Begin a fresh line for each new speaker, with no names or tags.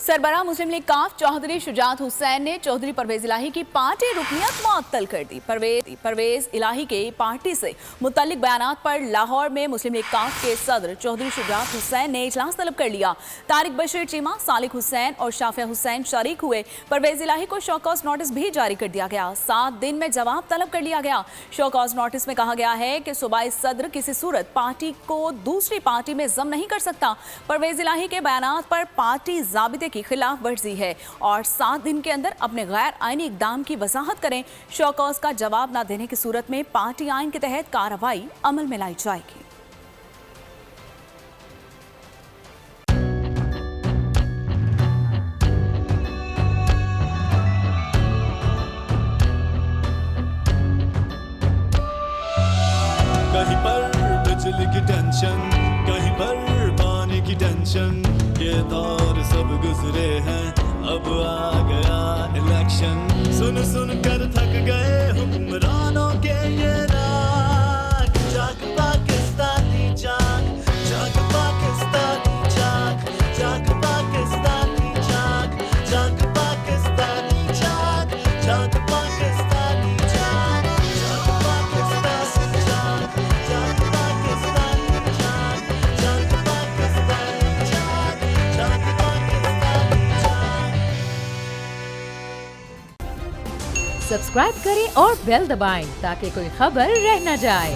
सरबराह मुस्लिम league काफ चौधरी शुजात हुसैन ने चौधरी परवेज इलाही की party रुकनियत मुअत्तल कर दी। परवेज इलाही के पार्टी से मुतल्लिक बयानात पर लाहौर में मुस्लिम लीग काफ के सदर चौधरी शुजात हुसैन ने इजलास तलब कर लिया। तारिक बशीर चीमा, सालिक हुसैन और शाफिया हुसैन शरीक हुए। परवेज इलाही को शोकॉज नोटिस भी जारी कर दिया गया। 7 दिन में जवाब तलब कर लिया गया। शोकॉज नोटिस में कहा गया है कि सूबाई सदर किसी सूरत पार्टी को दूसरी पार्टी में जम नहीं कर सकता। परवेज इलाही के बयानात पर पार्टी ज़ाबिते की खिलाफ वर्जी है और 7 दिन के अंदर अपने गैर आईनी इकदाम की वजाहत करें। शोकॉज का जवाब न देने की सूरत में पार्टी आइन के तहत कार्रवाई अमल में लाई जाएगी।
कहीं पर बिजली की टेंशन, कहीं पर पानी की टेंशन, ये दौर सब गुजरे हैं, अब आ गया इलेक्शन। सुन सुन कर थक गए हुक्मरानों के ये राग। जाग पाकिस्तानी जाग, जाग पाकिस्तानी जाग, जाग पाकिस्तानी जाग, जाग पाकिस्तानी जाग, जाग पाकिस्तानी जाग, जाग पाकिस्तानी जाग, जाग पाकिस्तानी जाग, जाग पाकिस्तानी जाग, जाग पाकिस्तानी जाग।
सब्सक्राइब करें और बेल दबाएं ताकि कोई खबर रह न जाए।